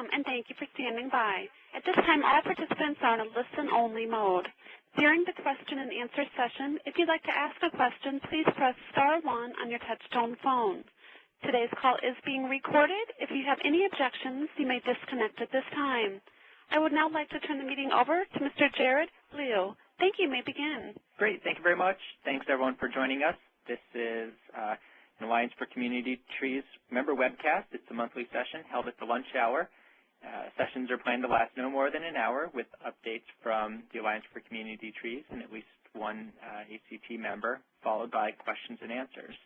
Welcome, and thank you for standing by. At this time, all participants are in a listen-only mode. During the question and answer session, if you'd like to ask a question, please press *1 on your touch-tone phone. Today's call is being recorded. If you have any objections, you may disconnect at this time. I would now like to turn the meeting over to Mr. Jared Liu. Thank you. You may begin. Great. Thank you very much. Thanks, everyone, for joining us. This is an Alliance for Community Trees member webcast. It's a monthly session held at the lunch hour. Sessions are planned to last no more than an hour with updates from the Alliance for Community Trees and at least one ACT member, followed by questions and answers.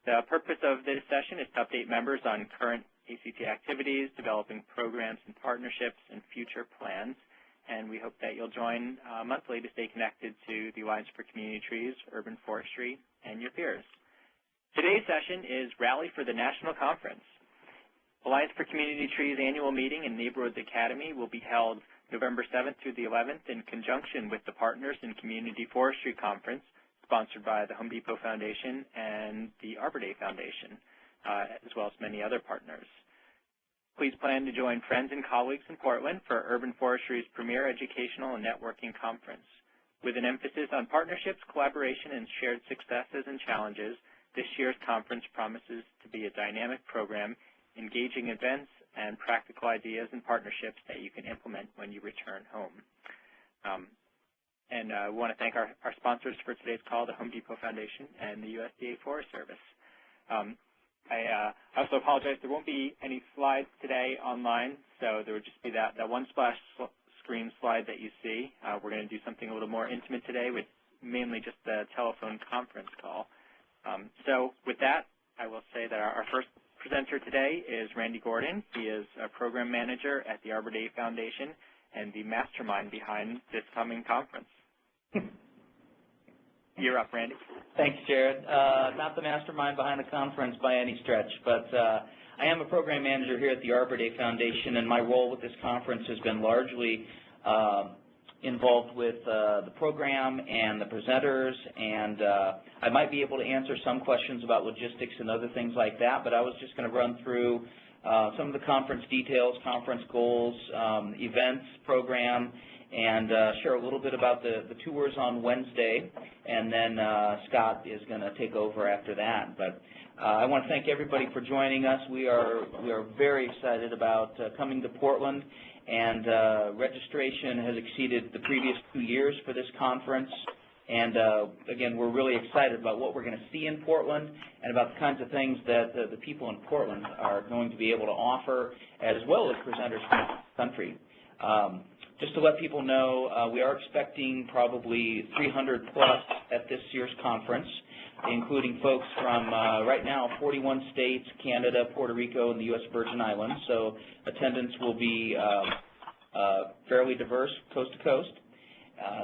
The purpose of this session is to update members on current ACT activities, developing programs and partnerships, and future plans. And we hope that you'll join monthly to stay connected to the Alliance for Community Trees, urban forestry, and your peers. Today's session is Rally for the National Conference. Alliance for Community Trees annual meeting in Neighborhoods Academy will be held November 7th through the 11th in conjunction with the Partners in Community Forestry Conference, sponsored by the Home Depot Foundation and the Arbor Day Foundation, as well as many other partners. Please plan to join friends and colleagues in Portland for Urban Forestry's premier educational and networking conference. With an emphasis on partnerships, collaboration, and shared successes and challenges, this year's conference promises to be a dynamic program, engaging events, and practical ideas and partnerships that you can implement when you return home. We want to thank our sponsors for today's call, the Home Depot Foundation and the USDA Forest Service. I also apologize, there won't be any slides today online, so there would just be that one splash screen slide that you see. We're going to do something a little more intimate today with mainly just the telephone conference call. So with that, I will say that our first presenter today is Randy Gordon. He is a program manager at the Arbor Day Foundation and the mastermind behind this coming conference. You're up, Randy. Thanks, Jared. Not the mastermind behind the conference by any stretch, but I am a program manager here at the Arbor Day Foundation, and my role with this conference has been largely involved with the program and the presenters, and I might be able to answer some questions about logistics and other things like that, but I was just going to run through some of the conference details, conference goals, events, program, and share a little bit about the tours on Wednesday, and then Scott is going to take over after that. But I want to thank everybody for joining us. We are very excited about coming to Portland, and registration has exceeded the previous 2 years for this conference. And again, we're really excited about what we're going to see in Portland and about the kinds of things that the people in Portland are going to be able to offer, as well as presenters from the country. Just to let people know, we are expecting probably 300 plus at this year's conference, including folks from, right now, 41 states, Canada, Puerto Rico, and the U.S. Virgin Islands. So attendance will be fairly diverse, coast to coast.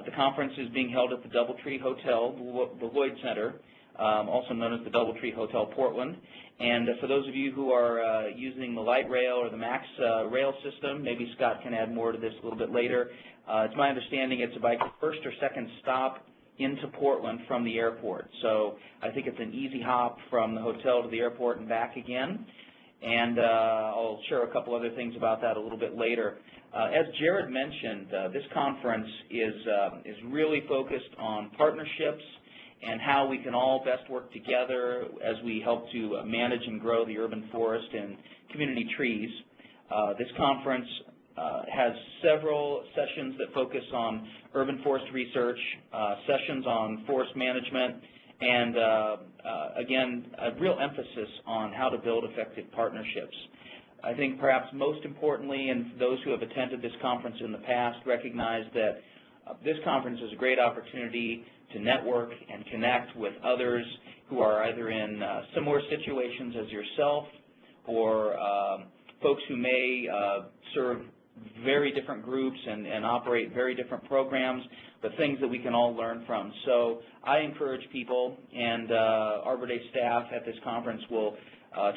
The conference is being held at the DoubleTree Hotel, the Lloyd Center, also known as the DoubleTree Hotel Portland. And for those of you who are using the light rail or the MAX rail system, maybe Scott can add more to this a little bit later. It's my understanding it's about the first or second stop into Portland from the airport. So I think it's an easy hop from the hotel to the airport and back again. And I'll share a couple other things about that a little bit later. As Jared mentioned, this conference is really focused on partnerships and how we can all best work together as we help to manage and grow the urban forest and community trees. This conference has several sessions that focus on urban forest research, sessions on forest management, and again, a real emphasis on how to build effective partnerships. I think perhaps most importantly, and those who have attended this conference in the past recognize that this conference is a great opportunity to network and connect with others who are either in similar situations as yourself or folks who may serve very different groups and operate very different programs, but things that we can all learn from. So I encourage people, and Arbor Day staff at this conference will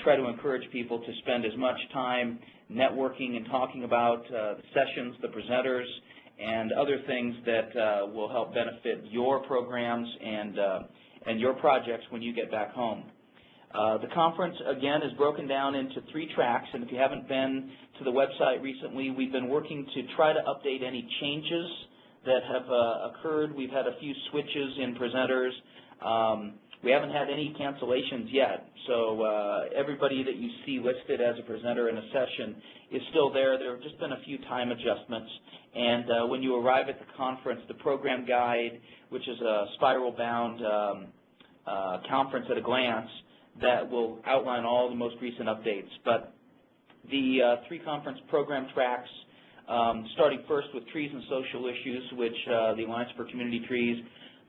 try to encourage people to spend as much time networking and talking about the sessions, the presenters, and other things that will help benefit your programs and your projects when you get back home. The conference, again, is broken down into 3 tracks, and if you haven't been to the website recently, we've been working to try to update any changes that have occurred. We've had a few switches in presenters. We haven't had any cancellations yet, so everybody that you see listed as a presenter in a session is still there. There have just been a few time adjustments, and when you arrive at the conference, the program guide, which is a spiral-bound conference at a glance, that will outline all the most recent updates. But the 3 conference program tracks, starting first with trees and social issues, which the Alliance for Community Trees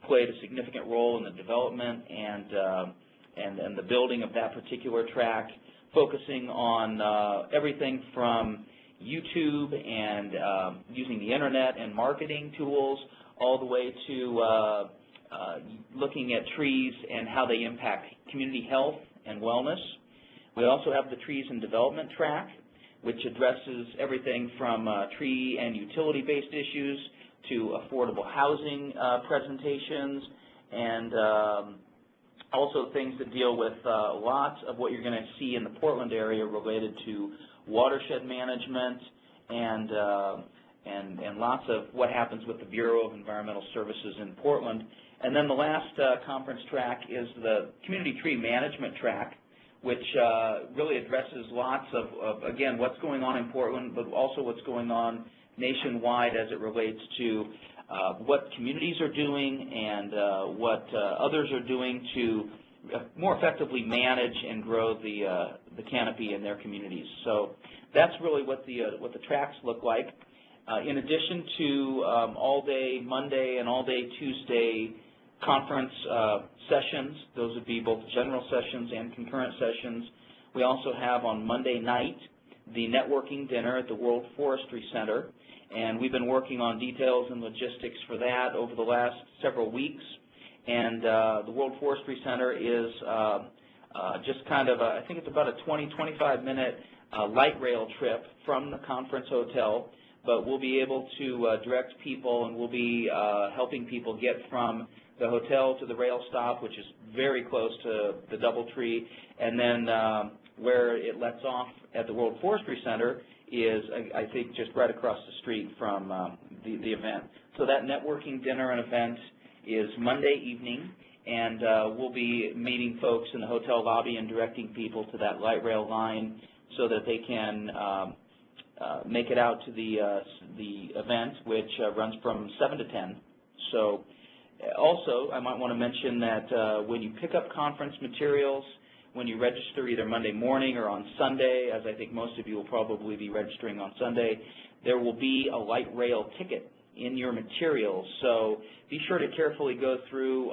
played a significant role in the development and the building of that particular track, focusing on everything from YouTube and using the internet and marketing tools, all the way to looking at trees and how they impact community health and wellness. We also have the trees and development track, which addresses everything from tree and utility-based issues to affordable housing presentations, and also things that deal with lots of what you're going to see in the Portland area related to watershed management and lots of what happens with the Bureau of Environmental Services in Portland. And then the last conference track is the community tree management track, which really addresses lots of, again, what's going on in Portland, but also what's going on nationwide as it relates to what communities are doing and what others are doing to more effectively manage and grow the canopy in their communities. So that's really what the tracks look like. In addition to all-day Monday and all-day Tuesday conference sessions, those would be both general sessions and concurrent sessions, we also have on Monday night the networking dinner at the World Forestry Center, and we've been working on details and logistics for that over the last several weeks. And the World Forestry Center is just kind of I think it's about a 20-25 minute light rail trip from the conference hotel, but we'll be able to direct people, and we'll be helping people get from the hotel to the rail stop, which is very close to the DoubleTree, and then where it lets off at the World Forestry Center is, I think, just right across the street from the event. So that networking dinner and event is Monday evening, and we'll be meeting folks in the hotel lobby and directing people to that light rail line so that they can make it out to the event, which runs from 7 to 10. So also, I might want to mention that when you pick up conference materials, when you register either Monday morning or on Sunday, as I think most of you will probably be registering on Sunday, there will be a light rail ticket in your materials. So be sure to carefully go through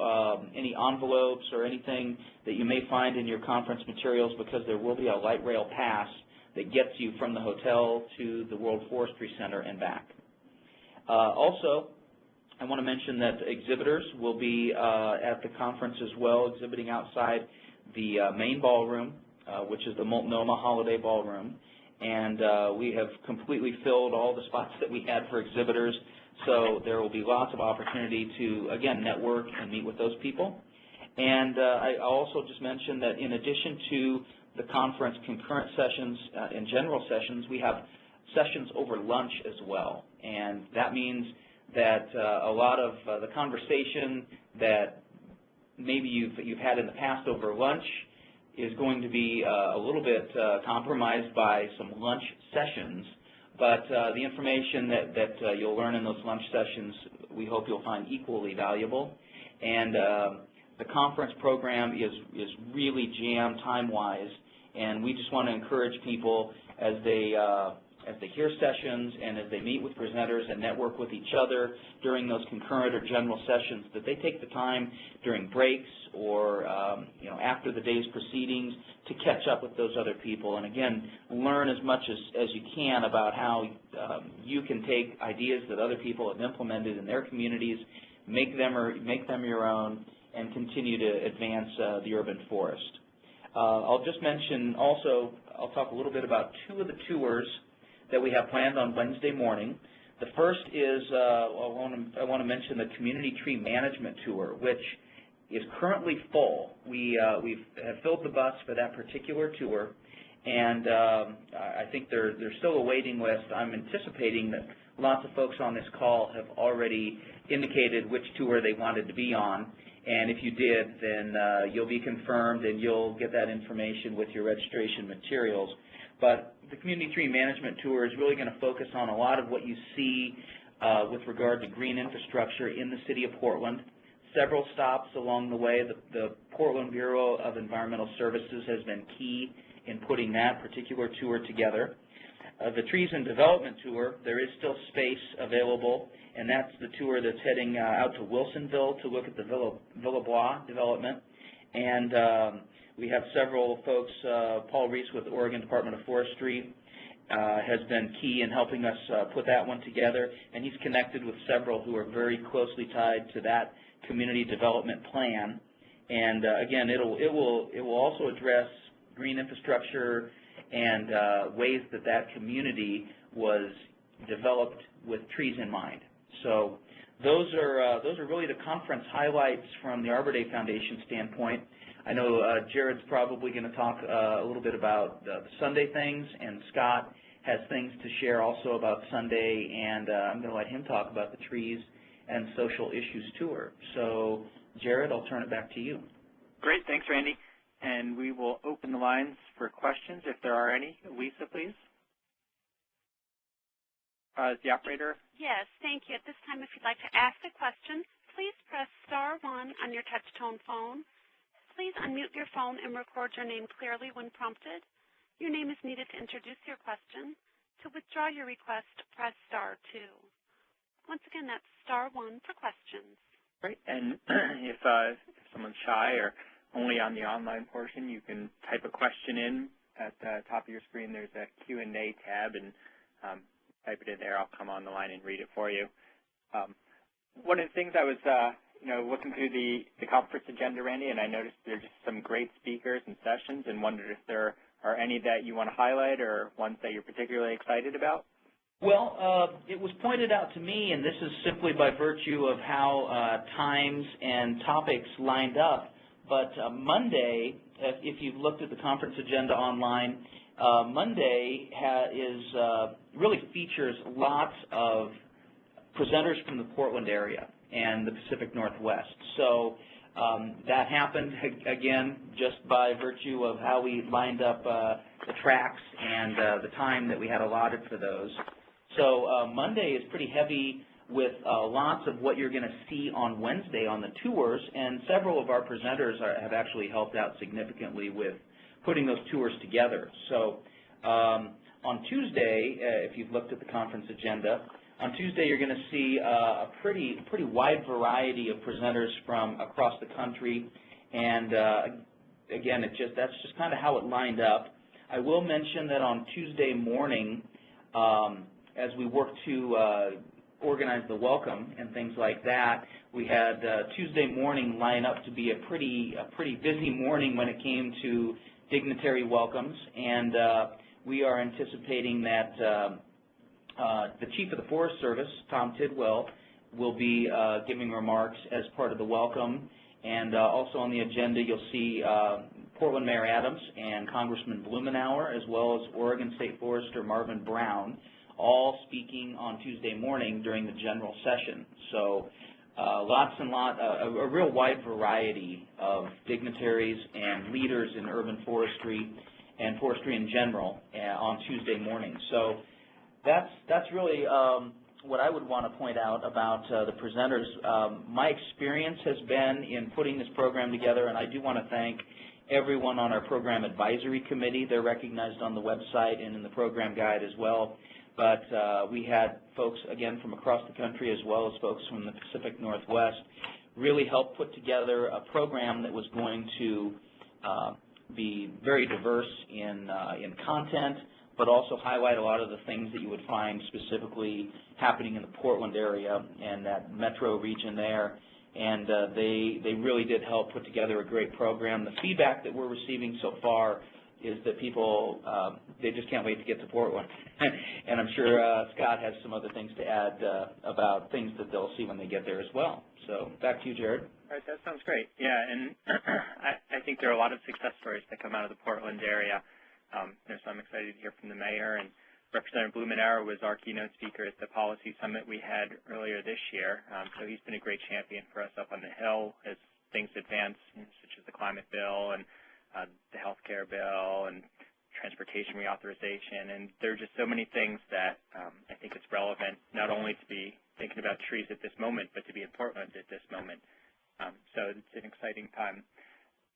any envelopes or anything that you may find in your conference materials, because there will be a light rail pass that gets you from the hotel to the World Forestry Center and back. Also, I want to mention that exhibitors will be at the conference as well, exhibiting outside the main ballroom, which is the Multnomah Holiday Ballroom. And we have completely filled all the spots that we had for exhibitors, so there will be lots of opportunity to, again, network and meet with those people. And I'll also just mention that in addition to the conference concurrent sessions and general sessions, we have sessions over lunch as well. And that means that a lot of the conversation that maybe you've had in the past over lunch is going to be a little bit compromised by some lunch sessions. But the information that you'll learn in those lunch sessions, we hope you'll find equally valuable. And the conference program is really jammed time-wise, and we just want to encourage people as they hear sessions and as they meet with presenters and network with each other during those concurrent or general sessions, that they take the time during breaks or after the day's proceedings to catch up with those other people, and again, learn as much as you can about how you can take ideas that other people have implemented in their communities, make them your own, and continue to advance the urban forest. I'll just mention also, I'll talk a little bit about two of the tours that we have planned on Wednesday morning. The first is, I want to mention the Community Tree Management Tour, which is currently full. We have filled the bus for that particular tour, and I think there's still a waiting list. I'm anticipating that lots of folks on this call have already indicated which tour they wanted to be on, and if you did, then you'll be confirmed and you'll get that information with your registration materials. But the Community Tree Management Tour is really going to focus on a lot of what you see with regard to green infrastructure in the city of Portland. Several stops along the way. The Portland Bureau of Environmental Services has been key in putting that particular tour together. The Trees and Development Tour, there is still space available, and that's the tour that's heading out to Wilsonville to look at the Villa Bois development. And we have several folks, Paul Reese with the Oregon Department of Forestry has been key in helping us put that one together, and he's connected with several who are very closely tied to that community development plan. And again, it will also address green infrastructure and ways that community was developed with trees in mind. So those are really the conference highlights from the Arbor Day Foundation standpoint. I know Jared's probably going to talk a little bit about the Sunday things, and Scott has things to share also about Sunday, and I'm going to let him talk about the Trees and Social Issues Tour. So, Jared, I'll turn it back to you. Great. Thanks, Randy. And we will open the lines for questions if there are any. Lisa, please. Is the operator? Yes, thank you. At this time, if you'd like to ask a question, please press *1 on your touch-tone phone. Please unmute your phone and record your name clearly when prompted. Your name is needed to introduce your question. To withdraw your request, press *2. Once again, that's *1 for questions. Great. And if someone's shy or only on the online portion, you can type a question in at the top of your screen. There's a Q&A tab, and type it in there. I'll come on the line and read it for you. One of the things I was looking through the conference agenda, Randy, and I noticed there's just some great speakers and sessions, and wondered if there are any that you want to highlight or ones that you're particularly excited about. Well, it was pointed out to me, and this is simply by virtue of how times and topics lined up, but Monday, if you've looked at the conference agenda online, Monday really features lots of presenters from the Portland area and the Pacific Northwest. So that happened, again, just by virtue of how we lined up the tracks and the time that we had allotted for those. So Monday is pretty heavy with lots of what you're going to see on Wednesday on the tours, and several of our presenters have actually helped out significantly with putting those tours together. So on Tuesday, if you've looked at the conference agenda, on Tuesday you're going to see a pretty wide variety of presenters from across the country, and again, that's just kind of how it lined up. I will mention that on Tuesday morning, as we work to organize the welcome and things like that, we had Tuesday morning line up to be a pretty busy morning when it came to dignitary welcomes, and we are anticipating that the Chief of the Forest Service, Tom Tidwell, will be giving remarks as part of the welcome, and also on the agenda you'll see Portland Mayor Adams and Congressman Blumenauer, as well as Oregon State Forester Marvin Brown, all speaking on Tuesday morning during the general session. So a real wide variety of dignitaries and leaders in urban forestry and forestry in general on Tuesday morning. So that's really what I would want to point out about the presenters. My experience has been in putting this program together, and I do want to thank everyone on our program advisory committee. They're recognized on the website and in the program guide as well. But we had folks, again, from across the country as well as folks from the Pacific Northwest really help put together a program that was going to be very diverse in content, but also highlight a lot of the things that you would find specifically happening in the Portland area and that metro region there. And they really did help put together a great program. The feedback that we're receiving so far is that people they just can't wait to get to Portland. And I'm sure Scott has some other things to add about things that they'll see when they get there as well. So back to you, Jared. All right, that sounds great. Yeah, and I think there are a lot of success stories that come out of the Portland area. So I'm excited to hear from the mayor, and Representative Blumenauer was our keynote speaker at the policy summit we had earlier this year. So he's been a great champion for us up on the Hill as things advance, such as the climate bill and the health care bill and transportation reauthorization. And there are just so many things that I think it's relevant not only to be thinking about trees at this moment, but to be in Portland at this moment. So it's an exciting time.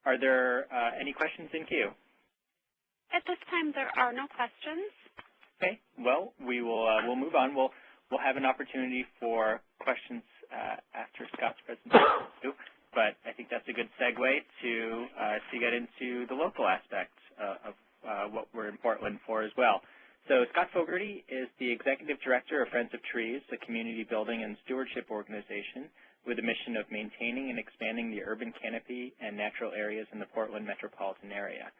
Are there any questions in queue? At this time, there are no questions. Okay. Well, we'll move on. We'll have an opportunity for questions after Scott's presentation too. But I think that's a good segue to get into the local aspects of what we're in Portland for as well. So Scott Fogarty is the Executive Director of Friends of Trees, a community building and stewardship organization with a mission of maintaining and expanding the urban canopy and natural areas in the Portland metropolitan area.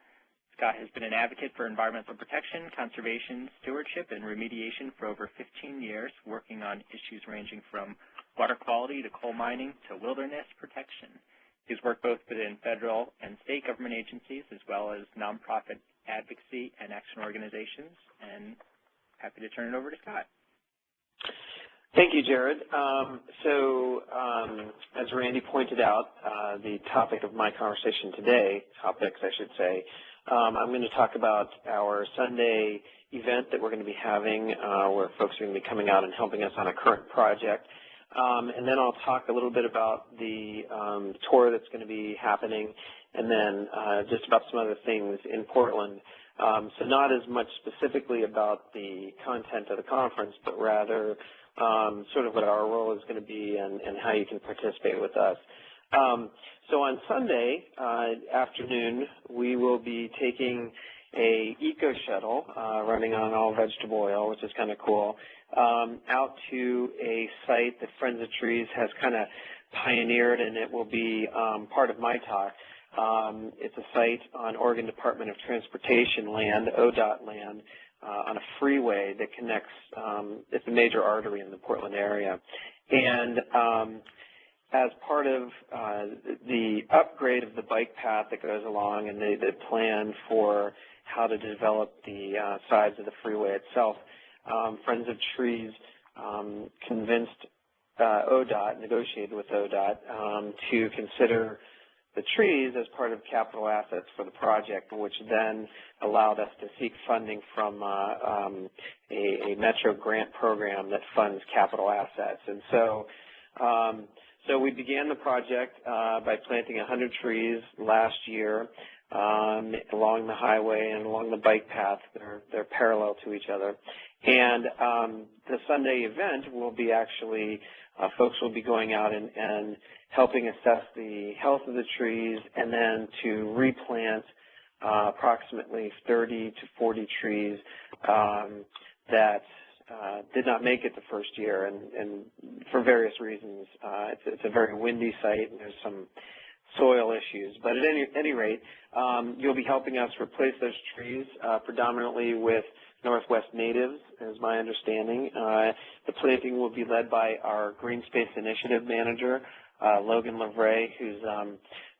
Scott has been an advocate for environmental protection, conservation, stewardship, and remediation for over 15 years, working on issues ranging from water quality to coal mining to wilderness protection. He's worked both within federal and state government agencies as well as nonprofit advocacy and action organizations, and happy to turn it over to Scott. Thank you, Jared. As Randy pointed out, the topic of my conversation today, topics I should say, I'm going to talk about our Sunday event that we're going to be having where folks are going to be coming out and helping us on a current project. And then I'll talk a little bit about the tour that's going to be happening, and then just about some other things in Portland. So not as much specifically about the content of the conference, but rather sort of what our role is going to be and how you can participate with us. So on Sunday afternoon, we will be taking a eco shuttle running on all vegetable oil, which is kind of cool, out to a site that Friends of Trees has kind of pioneered, and it will be part of my talk. It's a site on Oregon Department of Transportation land, ODOT land, on a freeway that connects, it's a major artery in the Portland area. And as part of the upgrade of the bike path that goes along and the plan for how to develop the sides of the freeway itself, Friends of Trees convinced ODOT, negotiated with ODOT to consider the trees as part of capital assets for the project, which then allowed us to seek funding from a Metro grant program that funds capital assets. And so we began the project by planting 100 trees last year along the highway and along the bike path. They're parallel to each other. And the Sunday event will be actually, folks will be going out and helping assess the health of the trees and then to replant approximately 30 to 40 trees that did not make it the first year, and for various reasons. It's a very windy site, and there's some soil issues. But at any rate, you'll be helping us replace those trees, predominantly with Northwest natives, is my understanding. The planting will be led by our Green Space Initiative manager, Logan Lavray, who's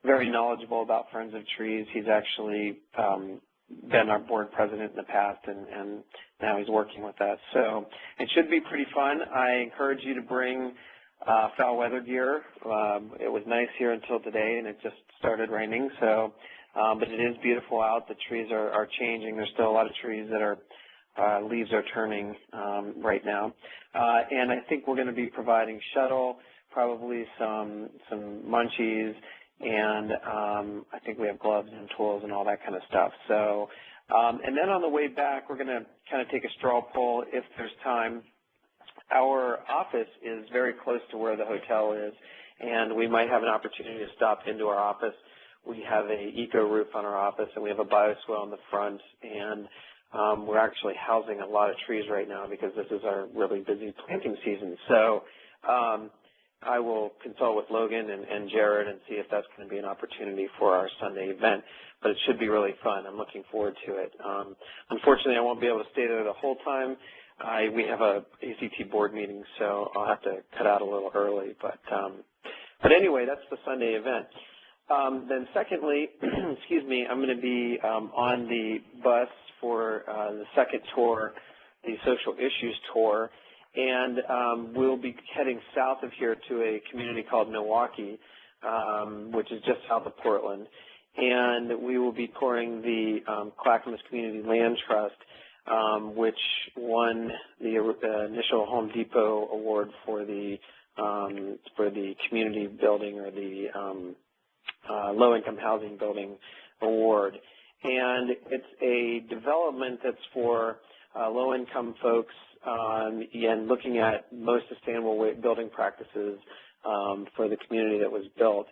very knowledgeable about Friends of Trees. He's actually been our board president in the past, and now he's working with us. So it should be pretty fun. I encourage you to bring foul weather gear. It was nice here until today, and it just started raining. So, but it is beautiful out. The trees are changing. There's still a lot of trees that are leaves are turning right now, and I think we're going to be providing shuttle, probably some munchies, and I think we have gloves and tools and all that kind of stuff. So, and then on the way back, we're going to kind of take a straw poll if there's time. Our office is very close to where the hotel is, and we might have an opportunity to stop into our office. We have a eco roof on our office, and we have a bioswale in the front, and we're actually housing a lot of trees right now because this is our really busy planting season. So I will consult with Logan and Jared and see if that's going to be an opportunity for our Sunday event. But it should be really fun. I'm looking forward to it. Unfortunately, I won't be able to stay there the whole time. We have a ACT board meeting, so I'll have to cut out a little early. But anyway, that's the Sunday event. Then secondly, excuse me, I'm going to be on the bus for the second tour, the Social Issues Tour, and we'll be heading south of here to a community called Milwaukee, which is just south of Portland, and we will be touring the Clackamas Community Land Trust, which won the initial Home Depot award for the community building or the low-income housing building award. And it's a development that's for low-income folks and looking at most sustainable building practices for the community that was built,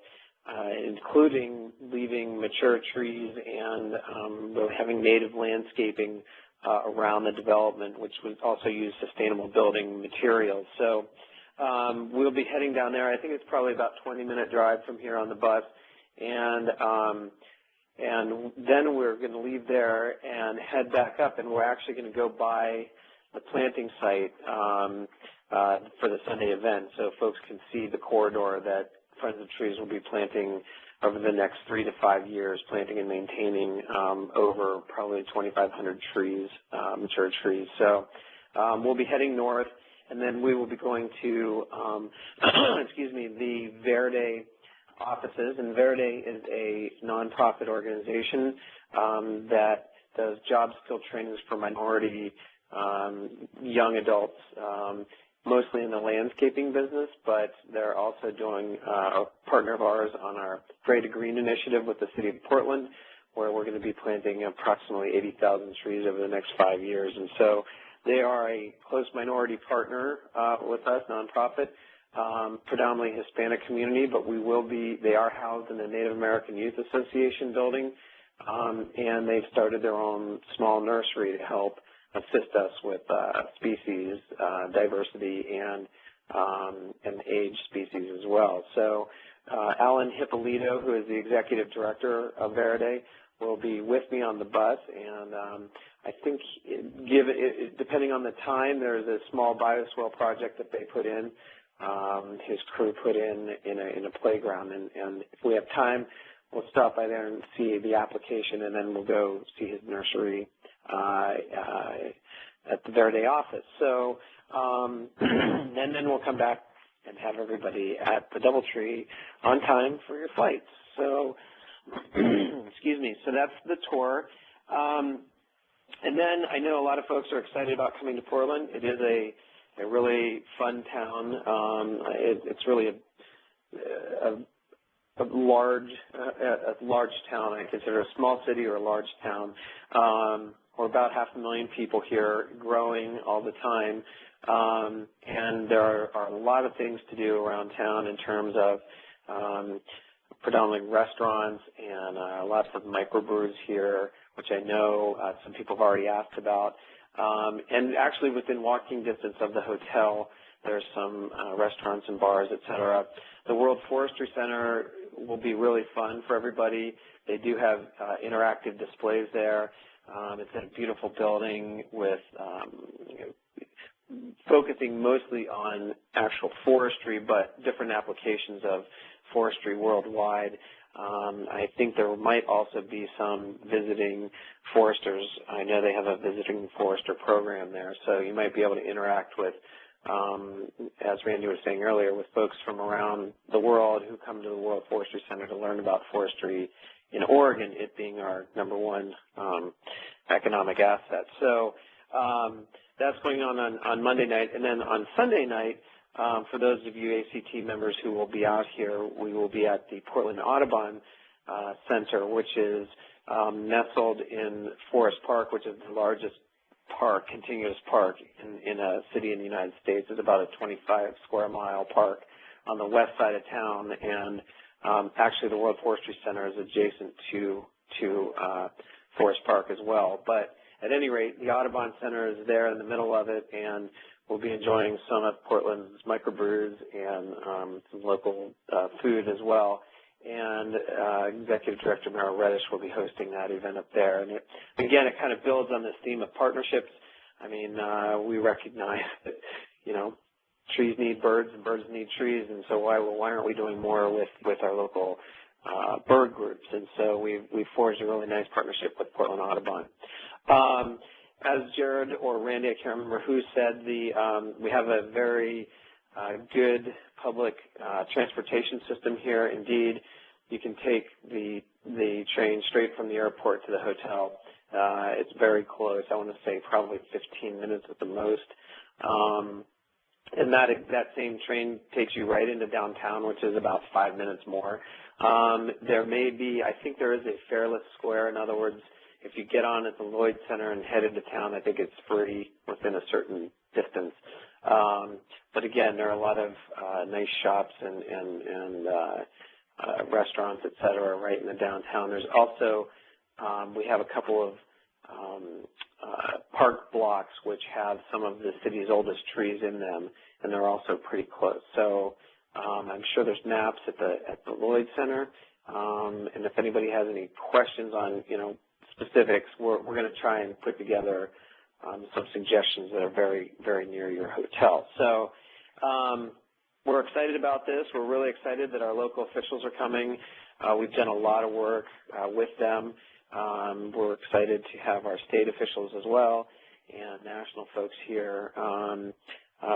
including leaving mature trees and really having native landscaping around the development, which would also use sustainable building materials. So we'll be heading down there. I think it's probably about a 20-minute drive from here on the bus. And then we're going to leave there and head back up, and we're actually going to go by the planting site for the Sunday event, so folks can see the corridor that Friends of Trees will be planting over the next 3 to 5 years, planting and maintaining over probably 2,500 trees, mature trees. So we'll be heading north, and then we will be going to, excuse me, the Verde offices, and Verde is a nonprofit organization that does job skill trainings for minority young adults, mostly in the landscaping business, but they're also doing a partner of ours on our Gray to Green initiative with the City of Portland, where we're going to be planting approximately 80,000 trees over the next 5 years. And so they are a close minority partner with us, nonprofit, predominantly Hispanic community, but they are housed in the Native American Youth Association building, and they've started their own small nursery to help assist us with species diversity and age species as well. So Alan Hippolito, who is the executive director of Verde, will be with me on the bus, and I think depending on the time, there's a small bioswale project that they put in, his crew put in a playground, and if we have time, we'll stop by there and see the application, and then we'll go see his nursery at the Verde office. So, and then we'll come back and have everybody at the DoubleTree on time for your flights. So, excuse me. So that's the tour. And then I know a lot of folks are excited about coming to Portland. It is a really fun town. It's really a large town. I consider a small city or a large town. We're about 500,000 people here, growing all the time, and there are a lot of things to do around town in terms of predominantly restaurants and lots of microbrews here, which I know some people have already asked about. And actually within walking distance of the hotel, there's some restaurants and bars, et cetera. The World Forestry Center will be really fun for everybody. They do have interactive displays there. It's in a beautiful building with focusing mostly on actual forestry, but different applications of forestry worldwide. I think there might also be some visiting foresters. I know they have a visiting forester program there, so you might be able to interact with, as Randy was saying earlier, with folks from around the world who come to the World Forestry Center to learn about forestry in Oregon, it being our #1 economic asset. So that's going on Monday night. And then on Sunday night, for those of you ACT members who will be out here, we will be at the Portland Audubon Center, which is nestled in Forest Park, which is the largest park, continuous park in a city in the United States. It's about a 25 square mile park on the west side of town, and actually the World Forestry Center is adjacent to Forest Park as well. But at any rate, the Audubon Center is there in the middle of it, and we'll be enjoying some of Portland's microbrews and some local food as well. And Executive Director Meryl Reddish will be hosting that event up there. And again, it kind of builds on this theme of partnerships. I mean, we recognize that, you know, trees need birds and birds need trees, and so why aren't we doing more with our local bird groups? And so we've forged a really nice partnership with Portland Audubon. As Jared or Randy, I can't remember who said, we have a very good public transportation system here. Indeed, you can take the train straight from the airport to the hotel. It's very close. I want to say probably 15 minutes at the most. And that same train takes you right into downtown, which is about 5 minutes more. There may be, I think there is a fareless square. In other words, if you get on at the Lloyd Center and head into town, I think it's free within a certain distance. But again, there are a lot of nice shops and restaurants, et cetera, right in the downtown. There's also, we have a couple of park blocks which have some of the city's oldest trees in them, and they're also pretty close. So I'm sure there's maps at the Lloyd Center, and if anybody has any questions on, you know, specifics, we're going to try and put together some suggestions that are very, very near your hotel. So we're excited about this. We're really excited that our local officials are coming. We've done a lot of work with them. We're excited to have our state officials as well and national folks here.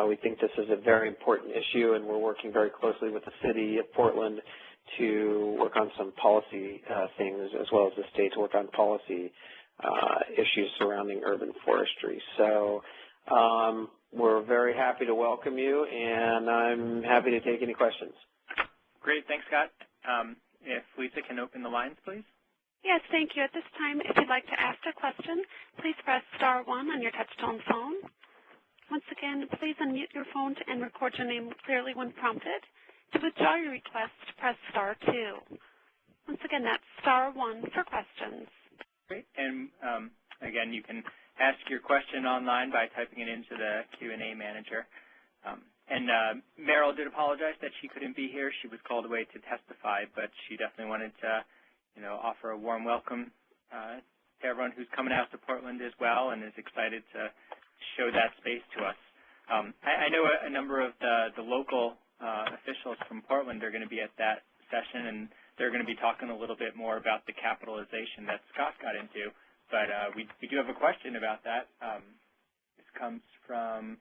We think this is a very important issue, and we're working very closely with the city of Portland to work on some policy things, as well as the state to work on policy issues surrounding urban forestry. So we're very happy to welcome you, and I'm happy to take any questions. Great. Thanks, Scott. If Lisa can open the lines, please. Yes, thank you. At this time, if you'd like to ask a question, please press star 1 on your touch-tone phone. Once again, please unmute your phone and record your name clearly when prompted. To withdraw your request, press star 2. Once again, that's star 1 for questions. Great. And again, you can ask your question online by typing it into the Q&A manager. And Meryl did apologize that she couldn't be here. She was called away to testify, but she definitely wanted to, you know, offer a warm welcome to everyone who's coming out to Portland as well, and is excited to show that space to us. I know a number of the local officials from Portland are going to be at that session, and they're going to be talking a little bit more about the capitalization that Scott got into. But we do have a question about that. This comes from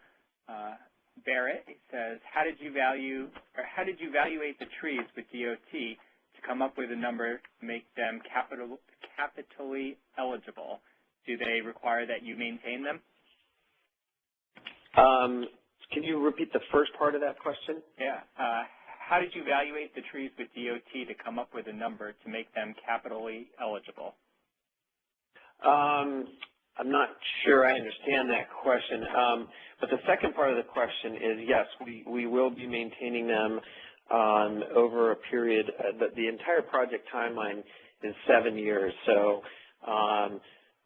Barrett. It says, how did you evaluate the trees with DOT to come up with a number to make them capitally eligible? Do they require that you maintain them? Can you repeat the first part of that question? Yeah. How did you evaluate the trees with DOT to come up with a number to make them capitally eligible? I'm not sure I understand that question. But the second part of the question is, yes, we will be maintaining them over a period. The entire project timeline is 7 years. So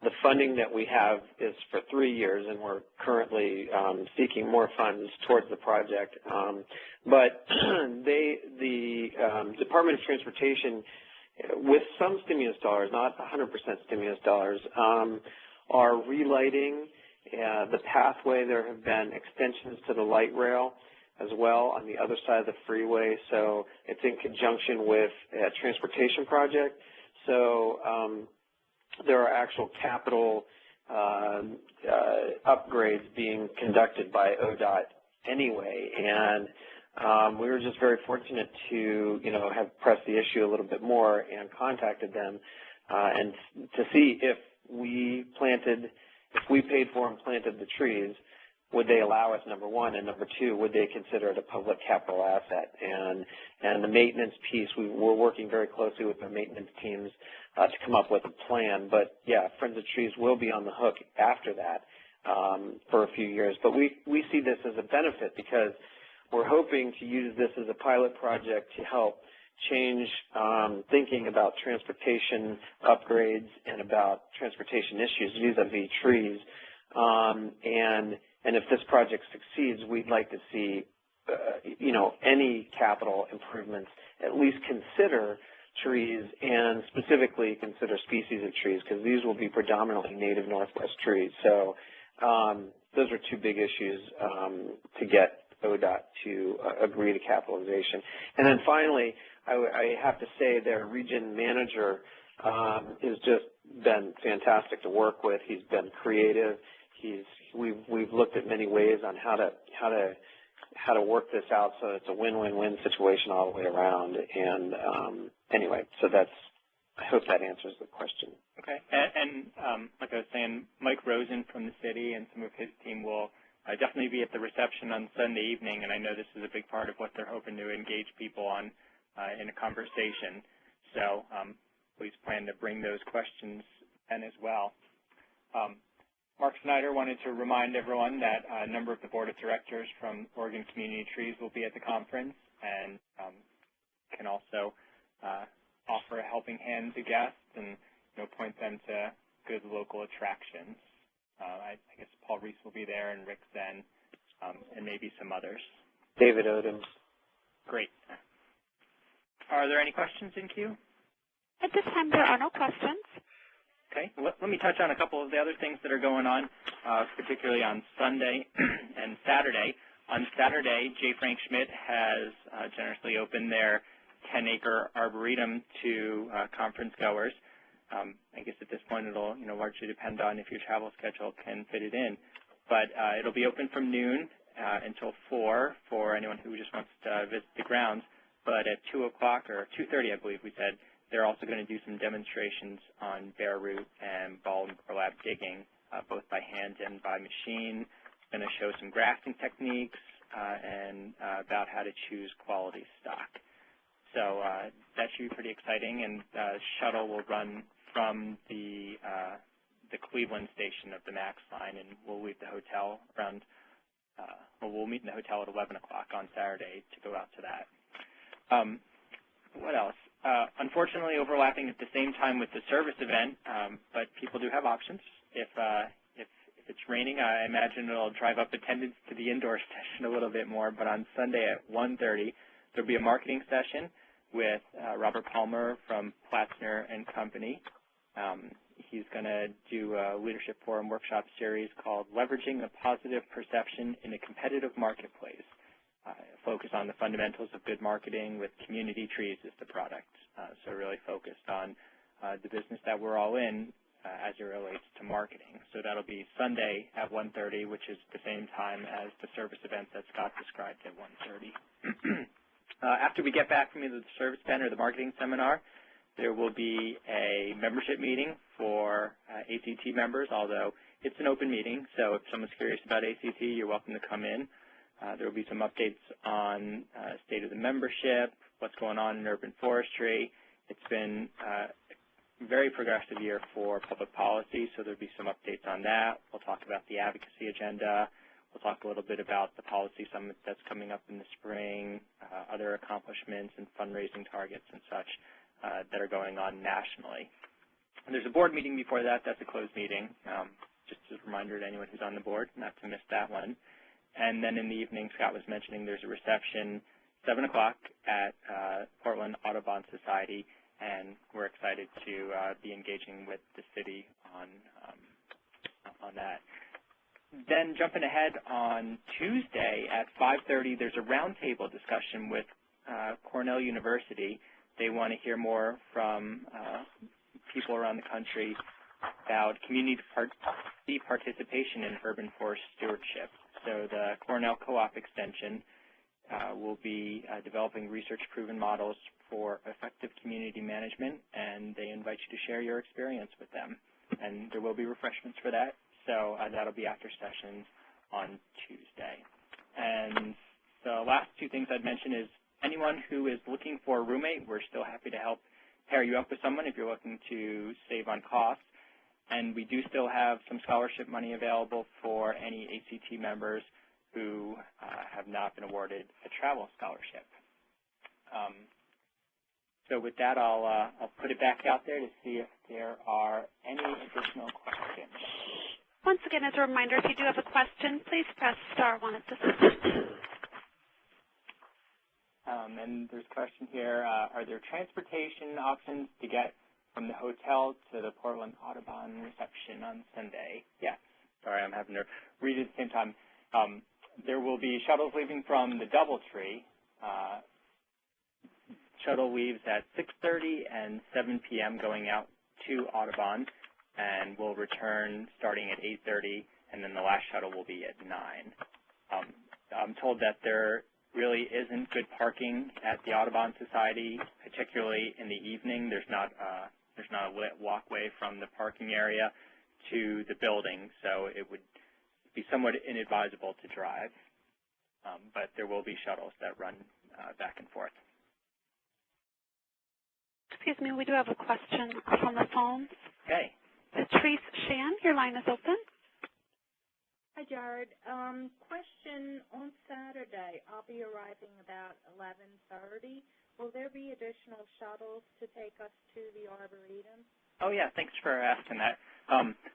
the funding that we have is for 3 years, and we're currently seeking more funds towards the project. But the Department of Transportation, with some stimulus dollars, not 100% stimulus dollars, are relighting the pathway. There have been extensions to the light rail as well on the other side of the freeway. So it's in conjunction with a transportation project. So there are actual capital upgrades being conducted by ODOT anyway, and we were just very fortunate to, you know, have pressed the issue a little bit more and contacted them and to see if we paid for and planted the trees, would they allow us, number one, and number two, would they consider it a public capital asset? And the maintenance piece, we're working very closely with the maintenance teams to come up with a plan. But yeah, Friends of Trees will be on the hook after that for a few years. But we see this as a benefit because we're hoping to use this as a pilot project to help change thinking about transportation upgrades and about transportation issues vis-a-vis trees, and And if this project succeeds, we'd like to see, any capital improvements at least consider trees and specifically consider species of trees, because these will be predominantly native Northwest trees. So those are two big issues to get ODOT to agree to capitalization. And then finally, I have to say their region manager has just been fantastic to work with. He's been creative. We've looked at many ways on how to work this out so it's a win-win-win situation all the way around. And anyway, so I hope that answers the question. Okay. And like I was saying, Mike Rosen from the city and some of his team will definitely be at the reception on Sunday evening, and I know this is a big part of what they're hoping to engage people on in a conversation. So please plan to bring those questions in as well. Mark Snyder wanted to remind everyone that a number of the board of directors from Oregon Community Trees will be at the conference and can also offer a helping hand to guests and point them to good local attractions. I guess Paul Reese will be there and Rick Zen and maybe some others. David Odom. Great. Are there any questions in queue? At this time, there are no questions. Okay. Let me touch on a couple of the other things that are going on, particularly on Sunday and Saturday. On Saturday, J. Frank Schmidt has generously opened their 10-acre arboretum to conference goers. I guess at this point it'll largely depend on if your travel schedule can fit it in. But it'll be open from noon until 4 for anyone who just wants to visit the grounds. But at 2 o'clock or 2:30, I believe we said, they're also going to do some demonstrations on bare root and ball and burlap digging, both by hand and by machine. Going to show some grafting techniques and about how to choose quality stock. So that should be pretty exciting, and the shuttle will run from the Cleveland station of the MAX line, and we'll leave the hotel around, we'll meet in the hotel at 11 o'clock on Saturday to go out to that. What else? Unfortunately, overlapping at the same time with the service event, but people do have options. If it's raining, I imagine it'll drive up attendance to the indoor session a little bit more, but on Sunday at 1:30, there'll be a marketing session with Robert Palmer from Platzner and Company. He's going to do a leadership forum workshop series called Leveraging a Positive Perception in a Competitive Marketplace. Focus on the fundamentals of good marketing with community trees as the product. So really focused on the business that we're all in as it relates to marketing. So that'll be Sunday at 1:30, which is the same time as the service event that Scott described at 1:30. After we get back from either the service event or the marketing seminar, there will be a membership meeting for ACT members, although it's an open meeting, so if someone's curious about ACT, you're welcome to come in. There will be some updates on state of the membership, what's going on in urban forestry. It's been a very progressive year for public policy, so there'll be some updates on that. We'll talk about the advocacy agenda. We'll talk a little bit about the policy summit that's coming up in the spring, other accomplishments and fundraising targets and such that are going on nationally. And there's a board meeting before that. That's a closed meeting. Just as a reminder to anyone who's on the board not to miss that one. And then in the evening, Scott was mentioning there's a reception, 7 o'clock at Portland Audubon Society, and we're excited to be engaging with the city on that. Then jumping ahead on Tuesday at 5:30, there's a roundtable discussion with Cornell University. They want to hear more from people around the country about community participation in urban forest stewardship. So the Cornell Co-op Extension will be developing research-proven models for effective community management, and they invite you to share your experience with them. And there will be refreshments for that, so that'll be after sessions on Tuesday. And the last two things I'd mention is anyone who is looking for a roommate, we're still happy to help pair you up with someone if you're looking to save on costs. And we do still have some scholarship money available for any ACT members who have not been awarded a travel scholarship. So with that, I'll put it back out there to see if there are any additional questions. Once again, as a reminder, if you do have a question, please press *1 at this time. And there's a question here, are there transportation options to get from the hotel to the Portland Audubon reception on Sunday? Yes. Sorry, I'm having to read it at the same time. There will be shuttles leaving from the DoubleTree. Shuttle leaves at 6:30 and 7 p.m. going out to Audubon, and will return starting at 8:30, and then the last shuttle will be at 9. I'm told that there really isn't good parking at the Audubon Society, particularly in the evening. There's not a lit walkway from the parking area to the building, so it would be somewhat inadvisable to drive. But there will be shuttles that run back and forth. Excuse me, we do have a question from the phones. Okay. Patrice Shan, your line is open. Hi, Jared. Question, on Saturday, I'll be arriving about 11:30. Will there be additional shuttles to take us to the Arboretum? Oh, yeah, thanks for asking that.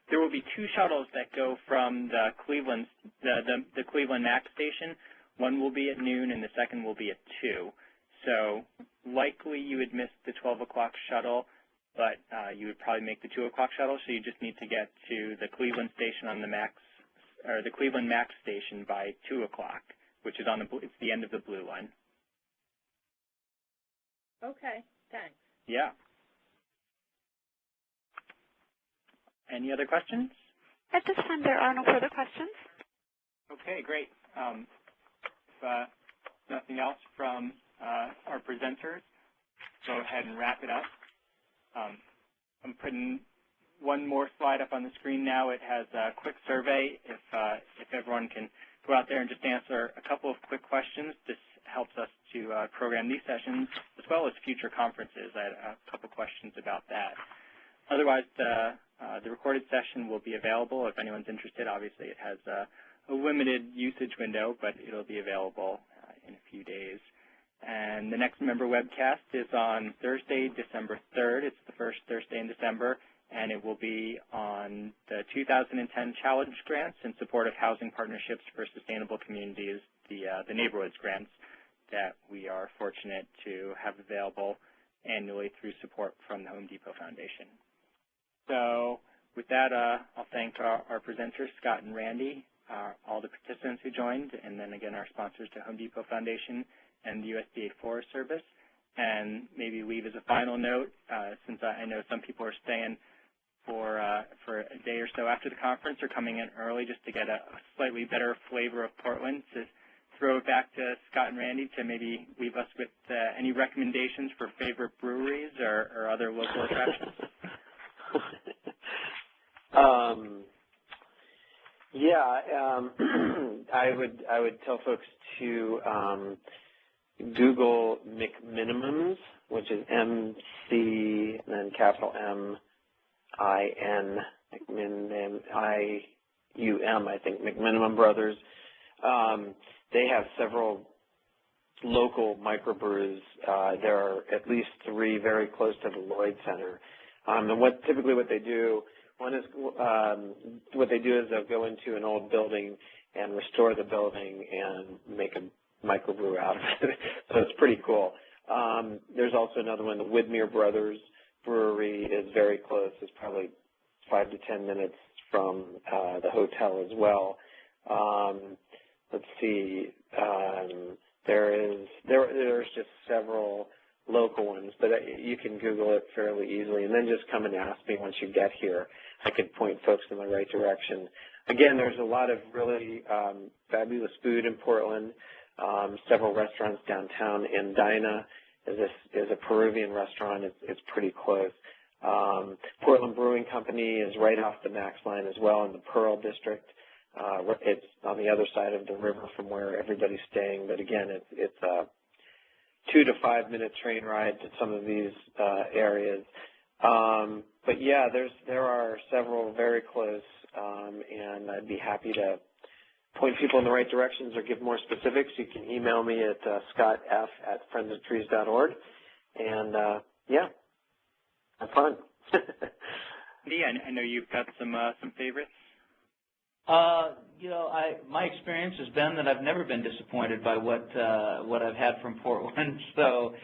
There will be 2 shuttles that go from the Cleveland Max station. One will be at noon, and the second will be at 2. So likely you would miss the 12 o'clock shuttle, but you would probably make the 2 o'clock shuttle, so you just need to get to the Cleveland station on the Max, or the Cleveland Max station by 2 o'clock, which is it's the end of the blue line. Okay, thanks. Yeah. Any other questions? At this time, there are no further questions. Okay, great. If nothing else from our presenters, go ahead and wrap it up. I'm putting one more slide up on the screen now. It has a quick survey. If everyone can go out there and just answer a couple of quick questions, this helps us to program these sessions as well as future conferences. I had a couple questions about that. Otherwise, the recorded session will be available if anyone's interested. Obviously, it has a limited usage window, but it'll be available in a few days. And the next member webcast is on Thursday, December 3rd. It's the first Thursday in December, and it will be on the 2010 Challenge Grants in support of Housing Partnerships for Sustainable Communities, the Neighborhoods Grants that we are fortunate to have available annually through support from the Home Depot Foundation. So with that, I'll thank our presenters, Scott and Randy, all the participants who joined, and then again our sponsors, the Home Depot Foundation and the USDA Forest Service. And maybe leave as a final note, since I know some people are staying for a day or so after the conference or coming in early just to get a slightly better flavor of Portland, to throw it back to Scott and Randy to maybe leave us with any recommendations for favorite breweries or other local attractions. I would tell folks to Google McMinimums, which is M-C and then capital M-I-N, I-U-M, I think, McMinimum Brothers. They have several local microbrews. There are at least 3 very close to the Lloyd Center. And typically what they do, what they do is they'll go into an old building and restore the building and make a microbrew out of it. So it's pretty cool. There's also another one, the Widmer Brothers Brewery is very close. It's probably 5 to 10 minutes from the hotel as well. Let's see. There's just several local ones, but you can Google it fairly easily, and then just come and ask me once you get here. I could point folks in the right direction. Again, there's a lot of really fabulous food in Portland. Several restaurants downtown. Andina is a Peruvian restaurant. It's pretty close. Portland Brewing Company is right off the Max line as well in the Pearl District. It's on the other side of the river from where everybody's staying, but again, it's a 2 to 5 minute train ride to some of these areas. But yeah, there are several very close, and I'd be happy to point people in the right directions or give more specifics. You can email me at scottf@friendsoftrees.org, and yeah, have fun. Yeah, I know you've got some favorites. You know, my experience has been that I've never been disappointed by what I've had from Portland. So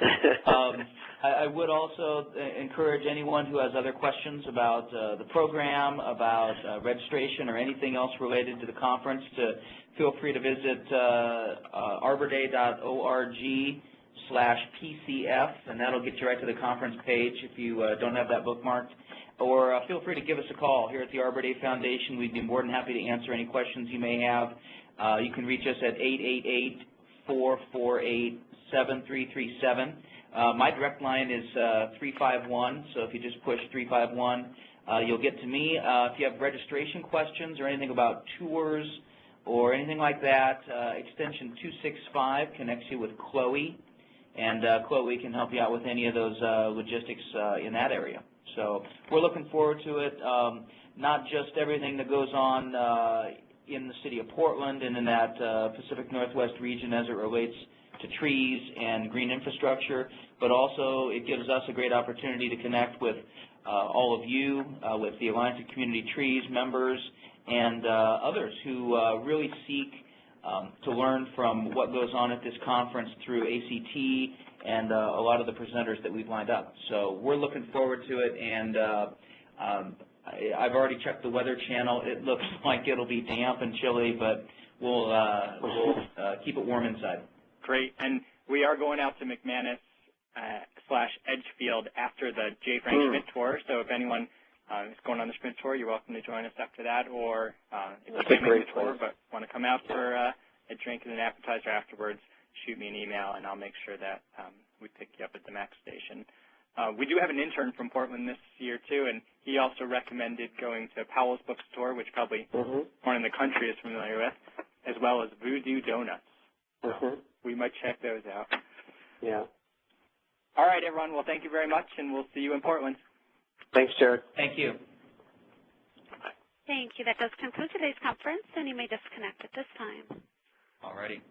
I would also encourage anyone who has other questions about the program, about registration, or anything else related to the conference to feel free to visit arborday.org/PCF, and that'll get you right to the conference page if you don't have that bookmarked. Or feel free to give us a call here at the Arbor Day Foundation. We'd be more than happy to answer any questions you may have. You can reach us at 888-448-7337. My direct line is 351, so if you just push 351, you'll get to me. If you have registration questions or anything about tours or anything like that, extension 265 connects you with Chloe, and Chloe can help you out with any of those logistics in that area. So we're looking forward to it, not just everything that goes on in the city of Portland and in that Pacific Northwest region as it relates to trees and green infrastructure, but also it gives us a great opportunity to connect with all of you, with the Alliance of Community Trees members and others who really seek to learn from what goes on at this conference through ACT and a lot of the presenters that we've lined up. So we're looking forward to it, and I've already checked the Weather Channel. It looks like it'll be damp and chilly, but we'll keep it warm inside. Great, and we are going out to McManus / Edgefield after the J. Frank Schmidt tour, so if anyone is going on the Schmidt tour, you're welcome to join us after that, or if you can't make the tour but want to come out for a drink and an appetizer afterwards, shoot me an email, and I'll make sure that we pick you up at the MAC station. We do have an intern from Portland this year, too, and he also recommended going to Powell's Bookstore, which probably everyone in the country is familiar with, as well as Voodoo Donuts. We might check those out. Yeah. All right, everyone. Well, thank you very much, and we'll see you in Portland. Thanks, Jared. Thank you. Thank you. That does conclude today's conference, and you may disconnect at this time. All righty.